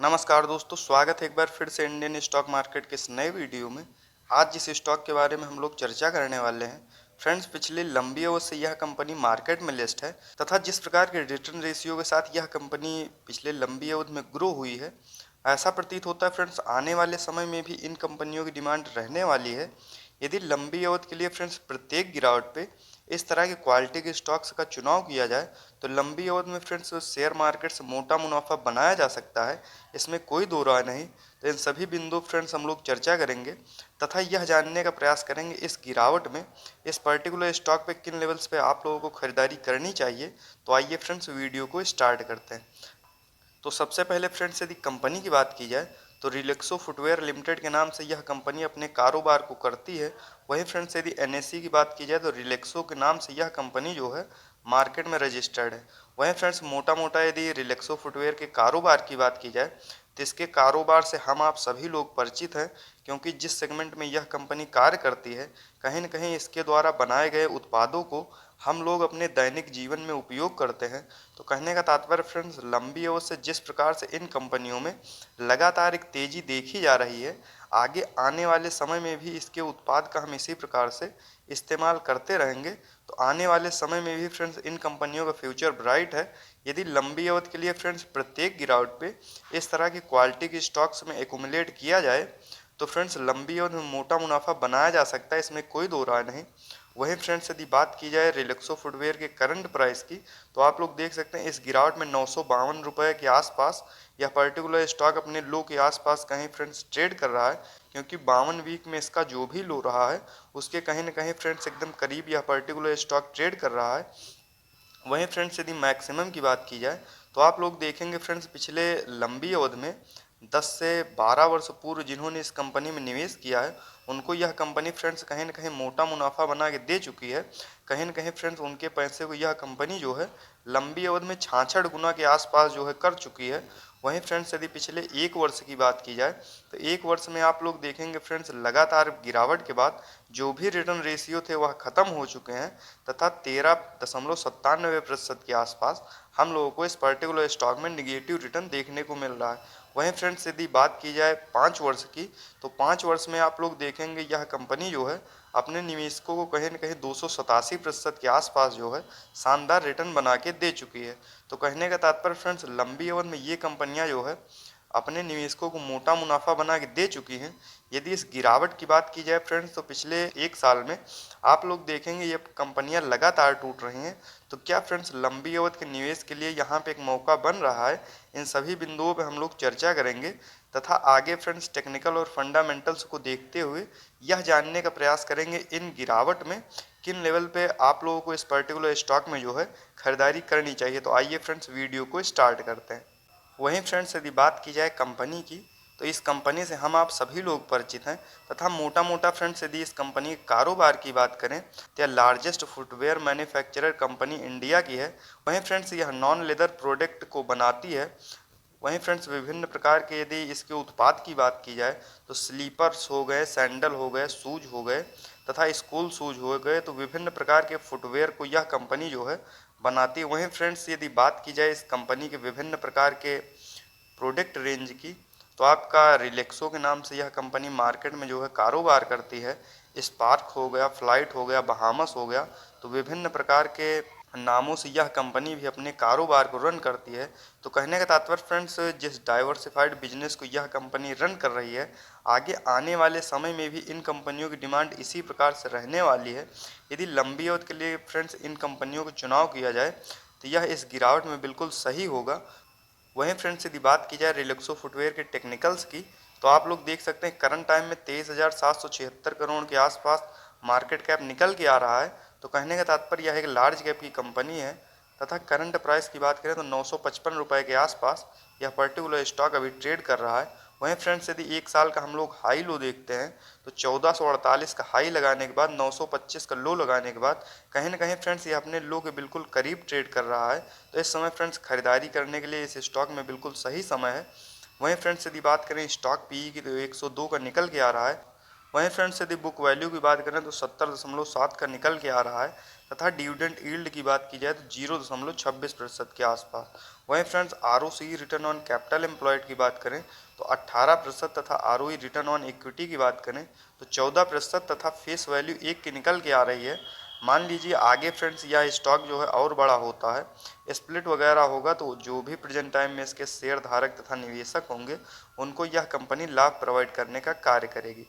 नमस्कार दोस्तों, स्वागत है एक बार फिर से इंडियन स्टॉक मार्केट के इस नए वीडियो में। आज जिस स्टॉक के बारे में हम लोग चर्चा करने वाले हैं फ्रेंड्स, पिछले लंबी अवधि से यह कंपनी मार्केट में लिस्ट है तथा जिस प्रकार के रिटर्न रेशियो के साथ यह कंपनी पिछले लंबी अवधि में ग्रो हुई है, ऐसा प्रतीत होता है फ्रेंड्स आने वाले समय में भी इन कंपनियों की डिमांड रहने वाली है। यदि लंबी अवधि के लिए फ्रेंड्स प्रत्येक गिरावट पे इस तरह की क्वालिटी के स्टॉक्स का चुनाव किया जाए तो लंबी अवधि में फ्रेंड्स शेयर मार्केट से मोटा मुनाफा बनाया जा सकता है, इसमें कोई दो राय नहीं। तो इन सभी बिंदु फ्रेंड्स हम लोग चर्चा करेंगे तथा यह जानने का प्रयास करेंगे इस गिरावट में इस पर्टिकुलर स्टॉक पे किन लेवल्स पे आप लोगों को खरीदारी करनी चाहिए। तो आइए फ्रेंड्स वीडियो को स्टार्ट करते हैं। तो सबसे पहले फ्रेंड्स यदि कंपनी की बात की जाए तो रिलैक्सो फुटवेयर लिमिटेड के नाम से यह कंपनी अपने कारोबार को करती है। वहीं फ्रेंड्स यदि एनएसई की बात की जाए तो रिलैक्सो के नाम से यह कंपनी जो है मार्केट में रजिस्टर्ड है। वहीं फ्रेंड्स मोटा मोटा यदि रिलैक्सो फुटवेयर के कारोबार की बात की जाए तो इसके कारोबार से हम आप सभी लोग परिचित हैं, क्योंकि जिस सेगमेंट में यह कंपनी कार्य करती है कहीं न कहीं इसके द्वारा बनाए गए उत्पादों को हम लोग अपने दैनिक जीवन में उपयोग करते हैं। तो कहने का तात्पर्य फ्रेंड्स लंबी अवधि से जिस प्रकार से इन कंपनियों में लगातार एक तेजी देखी जा रही है, आगे आने वाले समय में भी इसके उत्पाद का हम इसी प्रकार से इस्तेमाल करते रहेंगे। तो आने वाले समय में भी फ्रेंड्स इन कंपनियों का फ्यूचर ब्राइट है। यदि लंबी अवधि के लिए फ्रेंड्स प्रत्येक गिरावट पे इस तरह की क्वालिटी के स्टॉक्स में एकुमुलेट किया जाए तो फ्रेंड्स लंबी अवधि में मोटा मुनाफा बनाया जा सकता है, इसमें कोई दो राय नहीं। वहीं फ्रेंड्स यदि बात की जाए रिलैक्सो फुटवेयर के करंट प्राइस की तो आप लोग देख सकते हैं इस गिरावट में 952 रुपये के आसपास यह पर्टिकुलर स्टॉक अपने लो के आसपास कहीं फ्रेंड्स ट्रेड कर रहा है, क्योंकि 52 वीक में इसका जो भी लो रहा है उसके कहीं ना कहीं फ्रेंड्स एकदम करीब यह पर्टिकुलर स्टॉक ट्रेड कर रहा है। वहीं फ्रेंड्स यदि मैक्सिमम की बात की जाए तो आप लोग देखेंगे फ्रेंड्स पिछले लंबी अवधि में 10 से 12 वर्ष पूर्व जिन्होंने इस कंपनी में निवेश किया है उनको यह कंपनी फ्रेंड्स कहीं ना कहीं मोटा मुनाफा बना के दे चुकी है। कहीं ना कहीं फ्रेंड्स उनके पैसे को यह कंपनी जो है लंबी अवधि में 66 गुना के आसपास जो है कर चुकी है। वहीं फ्रेंड्स यदि पिछले एक वर्ष की बात की जाए तो एक वर्ष में आप लोग देखेंगे फ्रेंड्स लगातार गिरावट के बाद जो भी रिटर्न रेशियो थे वह खत्म हो चुके हैं तथा 13.97% के आसपास हम लोगों को इस पर्टिकुलर स्टॉक में निगेटिव रिटर्न देखने को मिल रहा है। वहीं फ्रेंड्स यदि बात की जाए 5 वर्ष की तो 5 वर्ष में आप लोग देखेंगे यह कंपनी जो है अपने निवेशकों को कहीं न कहीं 287% के आसपास जो है शानदार रिटर्न बना के दे चुकी है। तो कहने का तात्पर्य फ्रेंड्स लंबी अवधि में ये कंपनियां जो है अपने निवेशकों को मोटा मुनाफा बना के दे चुकी हैं। यदि इस गिरावट की बात की जाए फ्रेंड्स तो पिछले एक साल में आप लोग देखेंगे ये कंपनियां लगातार टूट रही हैं। तो क्या फ्रेंड्स लंबी अवधि के निवेश के लिए यहाँ पे एक मौका बन रहा है, इन सभी बिंदुओं पे हम लोग चर्चा करेंगे तथा आगे फ्रेंड्स टेक्निकल और फंडामेंटल्स को देखते हुए यह जानने का प्रयास करेंगे इन गिरावट में किन लेवल पे आप लोगों को इस पर्टिकुलर स्टॉक में जो है खरीदारी करनी चाहिए। तो आइए फ्रेंड्स वीडियो को स्टार्ट करते हैं। वहीं फ्रेंड्स यदि बात की जाए कंपनी की तो इस कंपनी से हम आप सभी लोग परिचित हैं तथा मोटा मोटा फ्रेंड्स यदि इस कंपनी के कारोबार की बात करें तो यह largest footwear manufacturer company India की है। वहीं फ्रेंड्स यह नॉन लेदर प्रोडक्ट को बनाती है। वहीं फ्रेंड्स विभिन्न प्रकार के यदि इसके उत्पाद की बात की जाए तो स्लीपर्स हो गए, सैंडल हो गए, शूज हो गए तथा स्कूल शूज हो गए, तो विभिन्न प्रकार के फुटवेयर को यह कंपनी जो है बनाती है। वहीं फ्रेंड्स यदि बात की जाए इस कंपनी के विभिन्न प्रकार के प्रोडक्ट रेंज की तो आपका रिलैक्सो के नाम से यह कंपनी मार्केट में जो है कारोबार करती है। स्पार्क हो गया, फ्लाइट हो गया, बहामस हो गया, तो विभिन्न प्रकार के नामों से यह कंपनी भी अपने कारोबार को रन करती है। तो कहने का तात्पर्य फ्रेंड्स जिस डाइवर्सिफाइड बिजनेस को यह कंपनी रन कर रही है आगे आने वाले समय में भी इन कंपनियों की डिमांड इसी प्रकार से रहने वाली है। यदि लंबी अवधि के लिए फ्रेंड्स इन कंपनियों का चुनाव किया जाए तो यह इस गिरावट में बिल्कुल सही होगा। वहीं फ्रेंड्स यदि बात की जाए रिलैक्सो फुटवेयर के टेक्निकल्स की तो आप लोग देख सकते हैं करंट टाइम में 23,776 करोड़ के आसपास मार्केट कैप निकल के आ रहा है। तो कहने का तात्पर्य यह है कि लार्ज कैप की कंपनी है तथा करंट प्राइस की बात करें तो 955 रुपये के आसपास यह पर्टिकुलर स्टॉक अभी ट्रेड कर रहा है। वहीं फ्रेंड्स यदि एक साल का हम लोग हाई लो देखते हैं तो 1448 का हाई लगाने के बाद 925 का लो लगाने के बाद कहीं ना कहीं फ्रेंड्स ये अपने लो के बिल्कुल करीब ट्रेड कर रहा है। तो इस समय फ्रेंड्स खरीदारी करने के लिए इस स्टॉक में बिल्कुल सही समय है। वहीं फ्रेंड्स यदि बात करें स्टॉक पीई की तो 102 का निकल के आ रहा है। वहीं फ्रेंड्स यदि बुक वैल्यू की बात करें तो 70.7 का निकल के आ रहा है तथा डिविडेंड यील्ड की बात की जाए तो 0.26% के आसपास। वहीं friends ROC return on capital employed की बात करें तो 18% तथा आरओई रिटर्न ऑन इक्विटी की बात करें तो 14% तथा फेस वैल्यू 1 की निकल के आ रही है। मान लीजिए आगे फ्रेंड्स यह स्टॉक जो है और बड़ा होता है, स्प्लिट वगैरह होगा तो जो भी प्रेजेंट टाइम में इसके शेयर धारक तथा निवेशक होंगे उनको यह कंपनी लाभ प्रोवाइड करने का कार्य करेगी।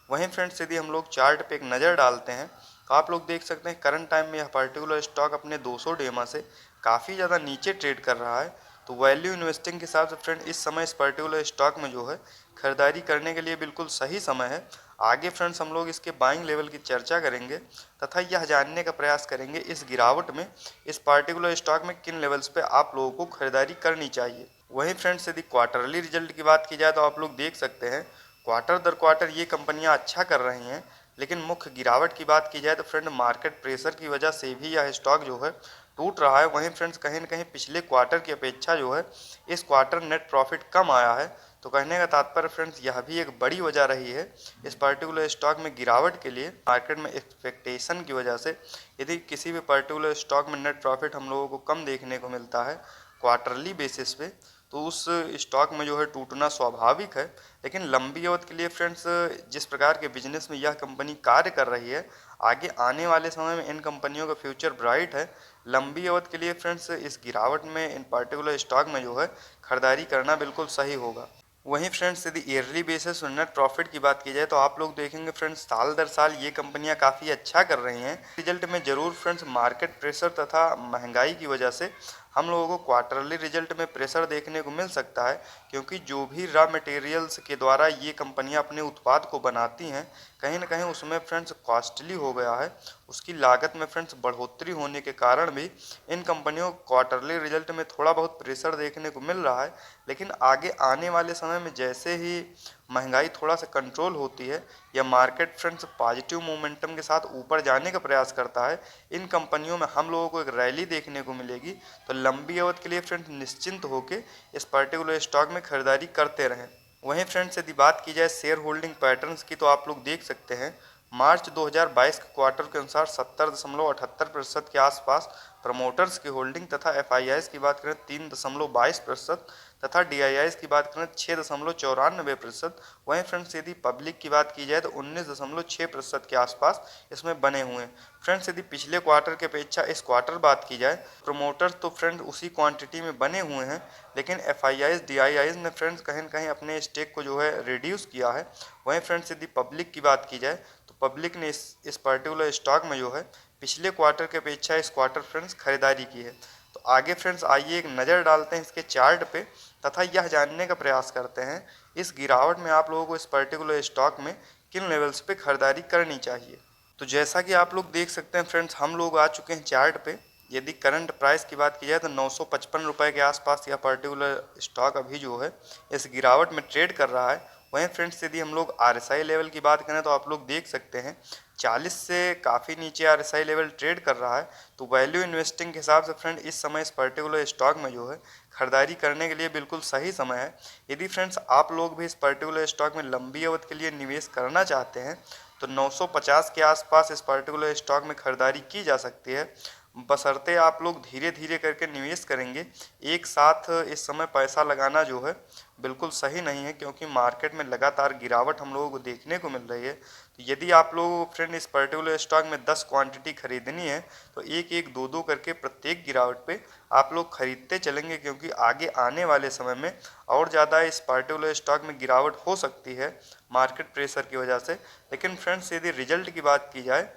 वहीं फ्रेंड्स यदि हम लोग चार्ट पे एक नज़र डालते हैं तो आप लोग देख सकते हैं करंट टाइम में यह पर्टिकुलर स्टॉक अपने 200 डेमा से काफ़ी ज़्यादा नीचे ट्रेड कर रहा है। तो वैल्यू इन्वेस्टिंग के हिसाब से फ्रेंड इस समय इस पर्टिकुलर स्टॉक में जो है खरीदारी करने के लिए बिल्कुल सही समय है। आगे फ्रेंड्स हम लोग इसके बाइंग लेवल की चर्चा करेंगे तथा यह जानने का प्रयास करेंगे इस गिरावट में इस पर्टिकुलर स्टॉक में किन लेवल्स पे आप लोगों को खरीदारी करनी चाहिए। वहीं फ्रेंड्स यदि क्वार्टरली रिजल्ट की बात की जाए तो आप लोग देख सकते हैं क्वार्टर दर क्वार्टर ये कंपनियां अच्छा कर रही हैं, लेकिन मुख्य गिरावट की बात की जाए तो फ्रेंड मार्केट प्रेशर की वजह से भी यह स्टॉक जो है टूट रहा है। वहीं फ्रेंड्स कहीं न कहीं पिछले क्वार्टर की अपेक्षा जो है इस क्वार्टर नेट प्रॉफिट कम आया है। तो कहने का तात्पर्य फ्रेंड्स यह भी एक बड़ी वजह रही है इस पर्टिकुलर स्टॉक में गिरावट के लिए। मार्केट में एक्सपेक्टेशन की वजह से यदि किसी भी पर्टिकुलर स्टॉक में नेट प्रॉफिट हम लोगों को कम देखने को मिलता है क्वार्टरली बेसिस पे तो उस स्टॉक में जो है टूटना स्वाभाविक है। लेकिन लंबी अवधि के लिए फ्रेंड्स जिस प्रकार के बिजनेस में यह कंपनी कार्य कर रही है आगे आने वाले समय में इन कंपनियों का फ्यूचर ब्राइट है। लंबी अवधि के लिए फ्रेंड्स इस गिरावट में इन पर्टिकुलर स्टॉक में जो है खरीदारी करना बिल्कुल सही होगा। वहीं फ्रेंड्स यदि ईयरली बेसिस और नेट प्रॉफिट की बात की जाए तो आप लोग देखेंगे फ्रेंड्स साल दर साल ये कंपनियां काफ़ी अच्छा कर रही हैं। रिजल्ट में जरूर फ्रेंड्स मार्केट प्रेशर तथा महंगाई की वजह से हम लोगों को क्वार्टरली रिजल्ट में प्रेशर देखने को मिल सकता है, क्योंकि जो भी रॉ मटेरियल्स के द्वारा ये कंपनियां अपने उत्पाद को बनाती हैं कहीं ना कहीं उसमें फ्रेंड्स कॉस्टली हो गया है। उसकी लागत में फ्रेंड्स बढ़ोतरी होने के कारण भी इन कंपनियों को क्वार्टरली रिजल्ट में थोड़ा बहुत प्रेशर देखने को मिल रहा है। लेकिन आगे आने वाले समय में जैसे ही महंगाई थोड़ा सा कंट्रोल होती है या मार्केट फ्रेंड्स पॉजिटिव मोमेंटम के साथ ऊपर जाने का प्रयास करता है, इन कंपनियों में हम लोगों को एक रैली देखने को मिलेगी। तो लंबी अवधि के लिए फ्रेंड्स निश्चिंत होकर इस पर्टिकुलर स्टॉक में खरीदारी करते रहें। वहीं फ्रेंड्स यदि बात की जाए शेयर होल्डिंग पैटर्न्स की तो आप लोग देख सकते हैं मार्च 2022 के क्वार्टर के अनुसार 70.78% के आसपास प्रमोटर्स की होल्डिंग तथा एफआईआईज की बात करें 3.22% तथा डीआईआईज की बात करें 6.94%। वहीं फ्रेंड्स यदि पब्लिक की बात की जाए तो 19.6% के आसपास इसमें बने हुए हैं। फ्रेंड्स यदि पिछले क्वार्टर की अपेक्षा इस क्वार्टर बात की जाए प्रमोटर्स तो फ्रेंड्स उसी क्वांटिटी में बने हुए हैं, लेकिन एफआईआईज डीआईआईज ने फ्रेंड्स कहीं न कहीं अपने स्टेक को जो है रिड्यूस किया है। वहीं फ्रेंड्स यदि पब्लिक की बात की जाए तो पब्लिक ने इस पर्टिकुलर स्टॉक में जो है पिछले क्वार्टर की अपेक्षा इस क्वार्टर फ्रेंड्स खरीदारी की है। तो आगे फ्रेंड्स आइए एक नज़र डालते हैं इसके चार्ट पे तथा यह जानने का प्रयास करते हैं इस गिरावट में आप लोगों को इस पर्टिकुलर स्टॉक में किन लेवल्स पे खरीदारी करनी चाहिए। तो जैसा कि आप लोग देख सकते हैं फ्रेंड्स हम लोग आ चुके हैं चार्ट पे। यदि करंट प्राइस की बात की जाए तो 955 रुपये के आसपास यह पर्टिकुलर स्टॉक अभी जो है इस गिरावट में ट्रेड कर रहा है। वहीं फ्रेंड्स यदि हम लोग आरएसआई लेवल की बात करें तो आप लोग देख सकते हैं 40 से काफ़ी नीचे आरएसआई लेवल ट्रेड कर रहा है। तो वैल्यू इन्वेस्टिंग के हिसाब से फ्रेंड इस समय इस पर्टिकुलर स्टॉक में जो है खरीदारी करने के लिए बिल्कुल सही समय है। यदि फ्रेंड्स आप लोग भी इस पर्टिकुलर स्टॉक में लंबी अवधि के लिए निवेश करना चाहते हैं तो 950 के आसपास इस पर्टिकुलर स्टॉक में खरीदारी की जा सकती है, बशर्ते आप लोग धीरे धीरे करके निवेश करेंगे। एक साथ इस समय पैसा लगाना जो है बिल्कुल सही नहीं है, क्योंकि मार्केट में लगातार गिरावट हम लोगों को देखने को मिल रही है। तो यदि आप लोगों को फ्रेंड इस पर्टिकुलर स्टॉक में 10 क्वांटिटी खरीदनी है तो एक एक दो दो करके प्रत्येक गिरावट पे आप लोग खरीदते चलेंगे, क्योंकि आगे आने वाले समय में और ज़्यादा इस पर्टिकुलर स्टॉक में गिरावट हो सकती है मार्केट प्रेशर की वजह से। लेकिन फ्रेंड्स यदि रिजल्ट की बात की जाए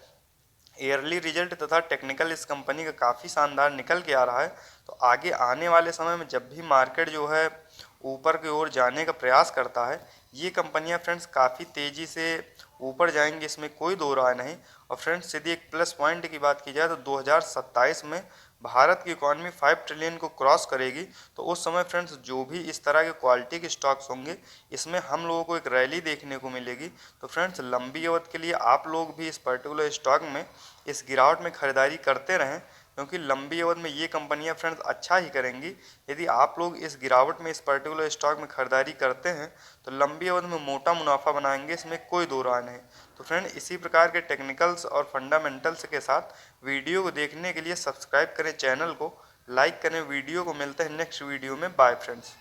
ईयरली रिजल्ट तथा टेक्निकल इस कंपनी का काफ़ी शानदार निकल के आ रहा है। तो आगे आने वाले समय में जब भी मार्केट जो है ऊपर की ओर जाने का प्रयास करता है ये कंपनियां फ्रेंड्स काफ़ी तेज़ी से ऊपर जाएंगी, इसमें कोई दो राय नहीं। और फ्रेंड्स यदि एक प्लस पॉइंट की बात की जाए तो 2027 में भारत की इकॉनमी 5 ट्रिलियन को क्रॉस करेगी। तो उस समय फ्रेंड्स जो भी इस तरह के क्वालिटी के स्टॉक्स होंगे इसमें हम लोगों को एक रैली देखने को मिलेगी। तो फ्रेंड्स लंबी अवधि के लिए आप लोग भी इस पर्टिकुलर स्टॉक में इस गिरावट में खरीदारी करते रहें क्योंकि लंबी अवधि में ये कंपनियां फ्रेंड्स अच्छा ही करेंगी। यदि आप लोग इस गिरावट में इस पर्टिकुलर स्टॉक में खरीदारी करते हैं तो लंबी अवधि में मोटा मुनाफा बनाएंगे, इसमें कोई दो राय नहीं। तो फ्रेंड, इसी प्रकार के टेक्निकल्स और फंडामेंटल्स के साथ वीडियो को देखने के लिए सब्सक्राइब करें चैनल को, लाइक करें वीडियो को। मिलते हैं नेक्स्ट वीडियो में। Bye friends.